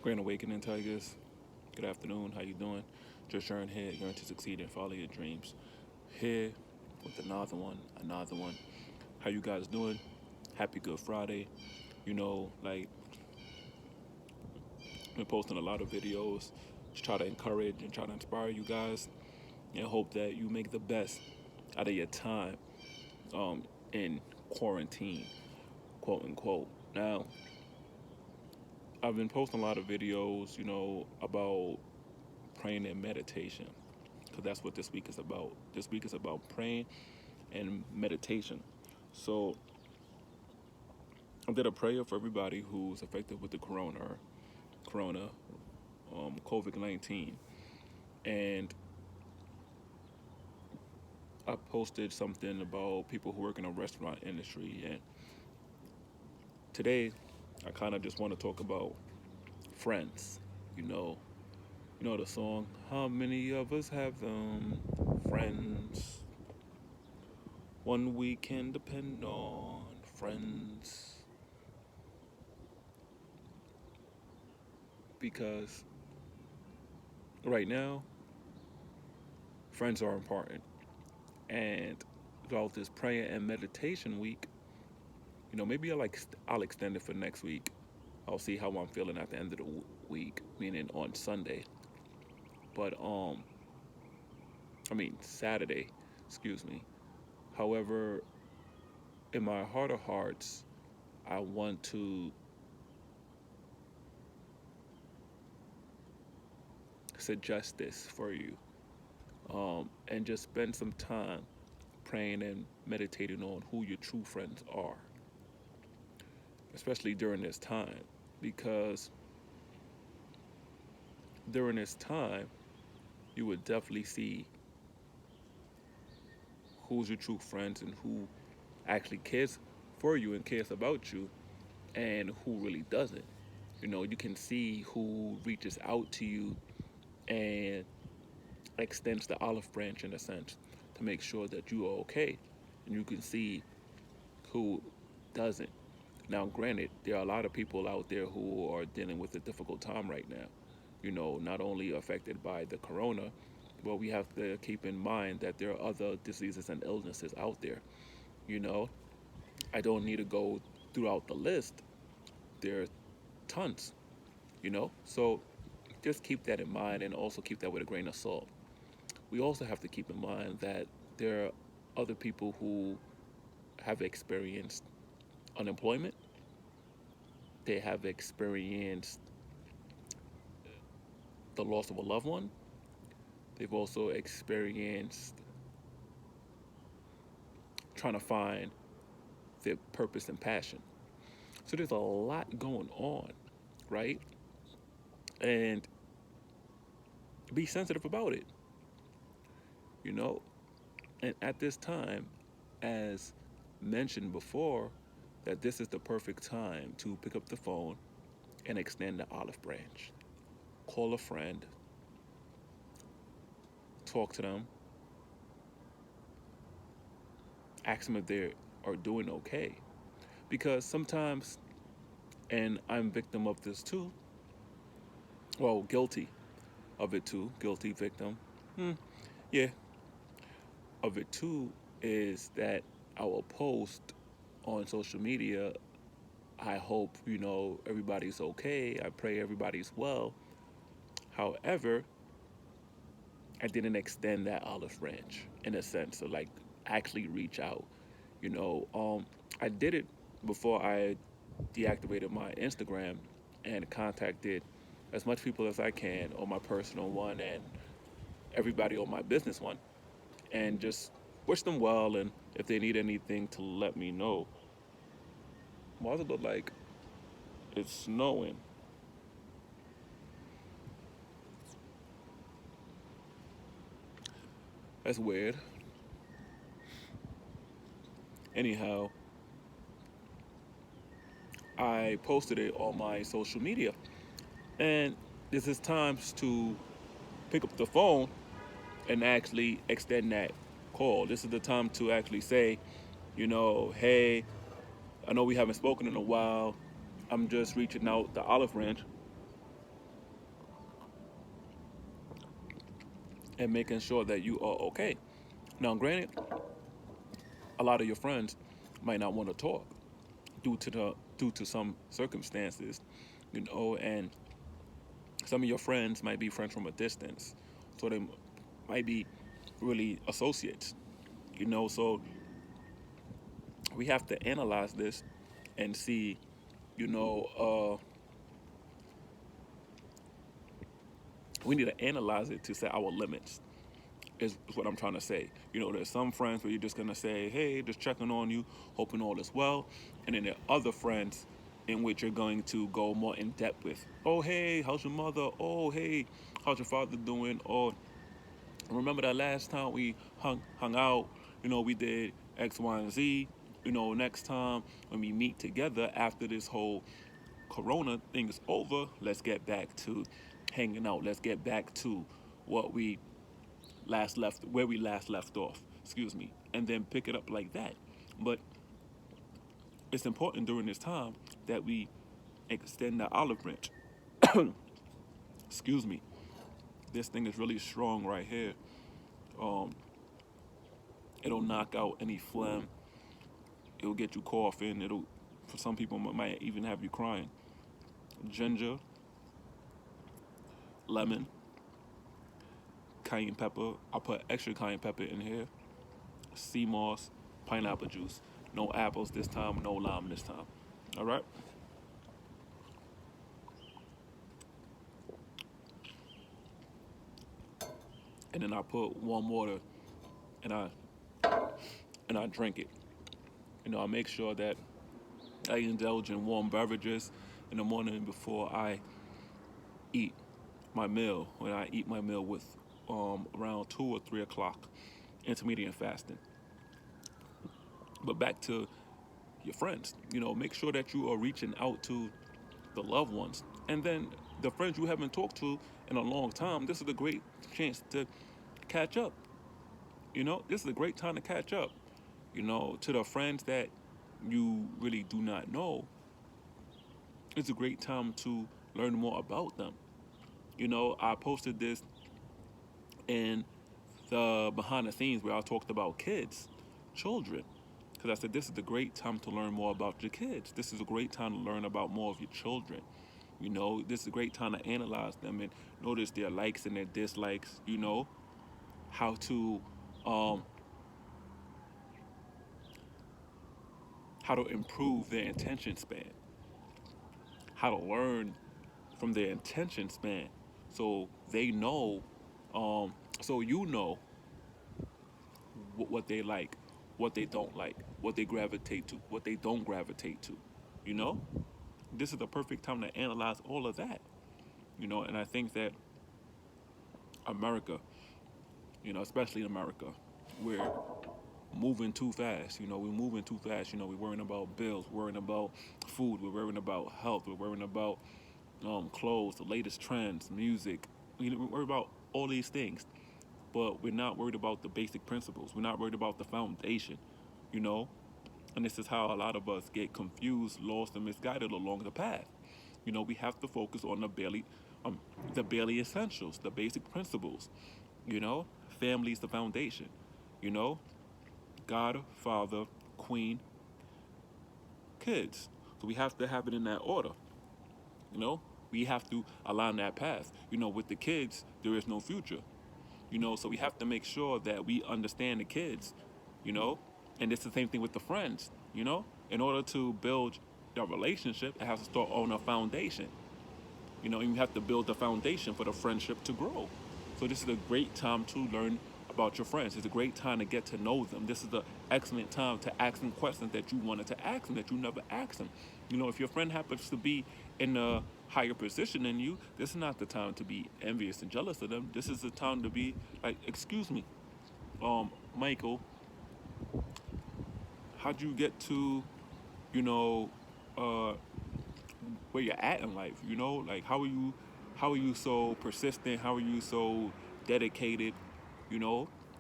Grand Awakening Tigers. Good afternoon. How you doing? JustYearn here. Yearn to succeed and follow your dreams. Here with another one. How you guys doing? Happy Good Friday. Been posting a lot of videos to try to encourage and try to inspire you guys, and hope that you make the best out of your time in quarantine, quote unquote. Now, I've been posting a lot of videos, about praying and meditation, because that's what this week is about. This week is about praying and meditation. So I did a prayer for everybody who's affected with the corona, COVID-19, and I posted something about people who work in the restaurant industry. And today, I kind of just want to talk about friends. The song, how many of us have friends? One we can depend on, friends. Because right now, friends are important. And throughout this prayer and meditation week, maybe I'll extend it for next week. I'll see how I'm feeling at the end of the week, meaning on Sunday. But Saturday, excuse me. However, in my heart of hearts, I want to suggest this for you, and just spend some time praying and meditating on who your true friends are, especially during this time, because during this time, you would definitely see who's your true friends and who actually cares for you and cares about you, and who really doesn't. You can see who reaches out to you and extends the olive branch in a sense to make sure that you are okay. And you can see who doesn't. Now, granted, there are a lot of people out there who are dealing with a difficult time right now. Not only affected by the corona, but we have to keep in mind that there are other diseases and illnesses out there. You know, I don't need to go throughout the list. There are tons, So just keep that in mind, and also keep that with a grain of salt. We also have to keep in mind that there are other people who have experienced unemployment. They have experienced the loss of a loved one. They've also experienced trying to find their purpose and passion. So there's a lot going on, right? And be sensitive about it, you know? And at this time, as mentioned before, that this is the perfect time to pick up the phone and extend the olive branch. Call a friend, talk to them, ask them if they are doing okay. Because sometimes, and I'm victim of this too, well, guilty of it too, guilty victim, yeah, of it too, is that I will post on social media, I hope, everybody's okay. I pray everybody's well. However, I didn't extend that olive branch in a sense of like actually reach out. I did it before I deactivated my Instagram and contacted as much people as I can on my personal one and everybody on my business one, and just wish them well, and if they need anything to let me know. Why does it look like it's snowing? That's weird. Anyhow, I posted it on my social media, and this is times to pick up the phone and actually extend that call. This is the time to actually say, hey, I know we haven't spoken in a while. I'm just reaching out the olive branch and making sure that you are okay. Now, granted, a lot of your friends might not want to talk due to some circumstances, and some of your friends might be friends from a distance, so they might be really associates, So we have to analyze this and see, you know, we need to analyze it to set our limits. Is what I'm trying to say. There's some friends where you're just gonna say, "Hey, just checking on you, hoping all is well," and then there are other friends in which you're going to go more in depth with. Oh, hey, how's your mother? Oh, hey, how's your father doing? Or remember that last time we hung out? We did X, Y, and Z. Next time when we meet together after this whole Corona thing is over, let's get back to hanging out. Let's get back to what we where we last left off, excuse me, and then pick it up like that. But it's important during this time that we extend the olive branch. Excuse me. This thing is really strong right here. Um, it'll knock out any phlegm. It'll get you coughing. For some people, it might even have you crying. Ginger, lemon, cayenne pepper. I'll put extra cayenne pepper in here. Sea moss, pineapple juice. No apples this time. No lime this time. All right. And then I put warm water and I drink it. I make sure that I indulge in warm beverages in the morning before I eat my meal. When I eat my meal with around 2 or 3 o'clock, intermediate fasting. But back to your friends, make sure that you are reaching out to the loved ones, and then the friends you haven't talked to in a long time. This is a great chance to catch up. This is a great time to catch up. To the friends that you really do not know, it's a great time to learn more about them. I posted this in the behind the scenes where I talked about children, because I said this is a great time to learn more about your kids. This is a great time to learn about more of your children. This is a great time to analyze them and notice their likes and their dislikes. How to um, how to improve their attention span, how to learn from their attention span, so they know, so what they like, what they don't like, what they gravitate to, what they don't gravitate to. You know, this is the perfect time to analyze all of that. And I think that America, especially in America, we're moving too fast. We're moving too fast. We're worrying about bills, worrying about food, we're worrying about health, we're worrying about clothes, the latest trends, music. We're worried about all these things, but we're not worried about the basic principles. We're not worried about the foundation, you know. And this is how a lot of us get confused, lost, and misguided along the path. We have to focus on the barely essentials, the basic principles. You know, family is the foundation. You know, God, Father, Queen, kids. So we have to have it in that order. You know, we have to align that path. With the kids, there is no future. So we have to make sure that we understand the kids. You know, and it's the same thing with the friends. In order to build a relationship, it has to start on a foundation. You have to build the foundation for the friendship to grow. So this is a great time to learn about your friends. It's a great time to get to know them. This is an excellent time to ask them questions that you wanted to ask them that you never asked them. If your friend happens to be in a higher position than you, this is not the time to be envious and jealous of them. This is the time to be like, excuse me, Michael, how'd you get to, you know, uh, where you're at in life? Like how are you so persistent? How are you so dedicated?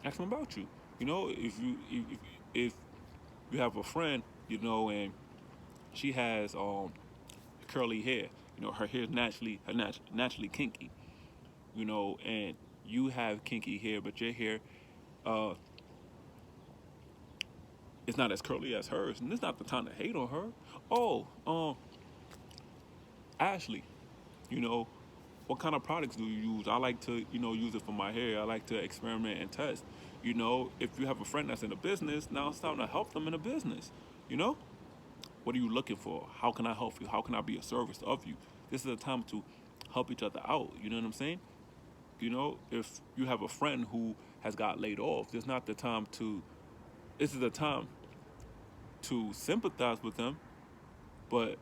Ask them about you. If you have a friend, and she has curly hair, her hair is naturally kinky, and You have kinky hair, but your hair uh, is not as curly as hers, and it's not the time to hate on her. Oh, Ashley, you know, what kind of products do you use? I like to, use it for my hair. I like to experiment and test. If you have a friend that's in a business, now it's time to help them in a business. You know, what are you looking for? How can I help you? How can I be a service of you? This is a time to help each other out. You know what I'm saying? If you have a friend who has got laid off, this is not the time to. This is the time to sympathize with them, but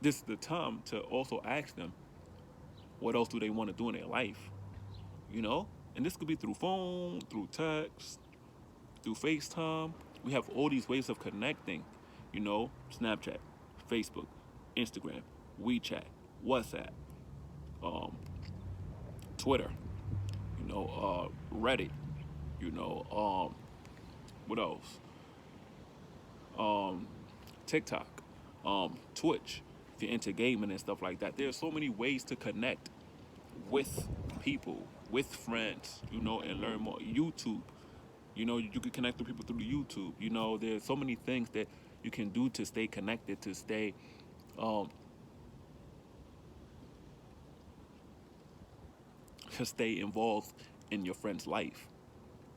this is the time to also ask them what else do they want to do in their life. You know, and this could be through phone, through text, through FaceTime. We have all these ways of connecting. Snapchat, Facebook, Instagram, WeChat, WhatsApp, um, Twitter. Reddit. What else? Um, TikTok, Twitch. If you're into gaming and stuff like that, there's so many ways to connect with people, with friends, and learn more. YouTube, you can connect with people through YouTube. There's so many things that you can do to stay connected, um, to stay involved in your friend's life.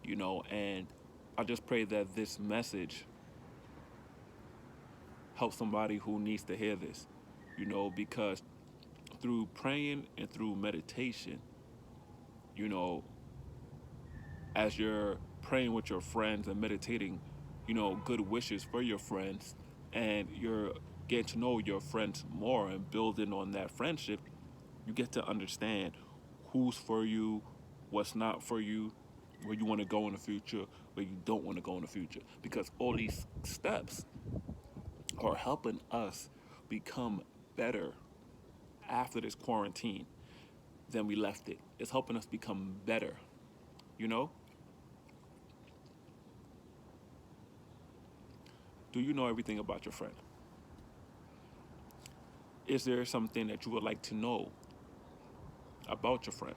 And I just pray that this message helps somebody who needs to hear this. Because through praying and through meditation, you know, as you're praying with your friends and meditating, good wishes for your friends, and you're getting to know your friends more and building on that friendship, you get to understand who's for you, what's not for you, where you want to go in the future, where you don't want to go in the future. Because all these steps are helping us become better after this quarantine than we left it. It's helping us become better, you know? Do you know everything about your friend? Is there something that you would like to know about your friend?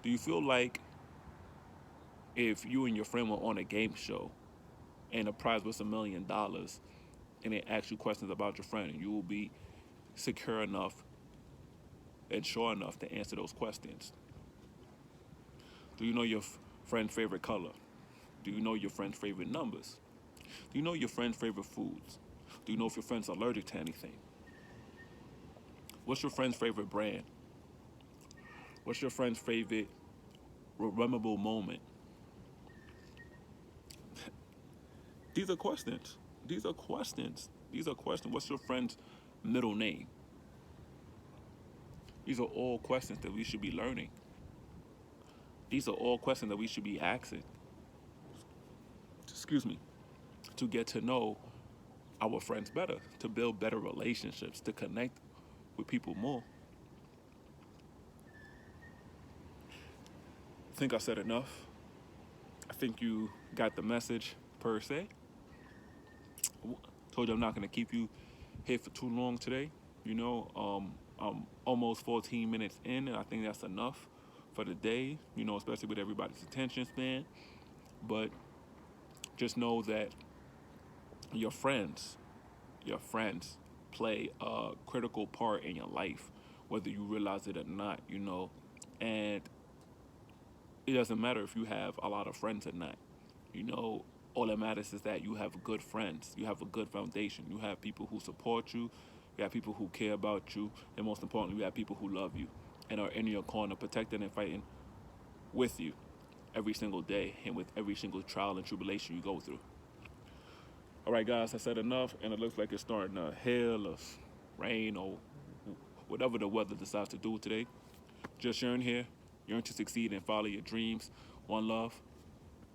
Do you feel like if you and your friend were on a game show and the prize was $1 million and they ask you questions about your friend, you will be secure enough and sure enough to answer those questions? Do you know your friend's favorite color? Do you know your friend's favorite numbers? Do you know your friend's favorite foods? Do you know if your friend's allergic to anything? What's your friend's favorite brand? What's your friend's favorite memorable moment? These are questions. These are questions. These are questions. What's your friend's middle name? These are all questions that we should be learning. These are all questions that we should be asking. Excuse me. To get to know our friends better, to build better relationships, to connect with people more. I think I said enough. I think you got the message per se. Told you I'm not going to keep you here for too long today. I'm almost 14 minutes in, and I think that's enough for the day, especially with everybody's attention span. But just know that your friends play a critical part in your life, whether you realize it or not. And it doesn't matter if you have a lot of friends or not. All that matters is that you have good friends. You have a good foundation. You have people who support you. You have people who care about you. And most importantly, you have people who love you and are in your corner, protecting and fighting with you every single day and with every single trial and tribulation you go through. All right, guys, I said enough, and it looks like it's starting to hail or rain or whatever the weather decides to do today. Just Yearn here. Yearn to succeed and follow your dreams. One love.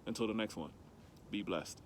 Until the next one. Be blessed.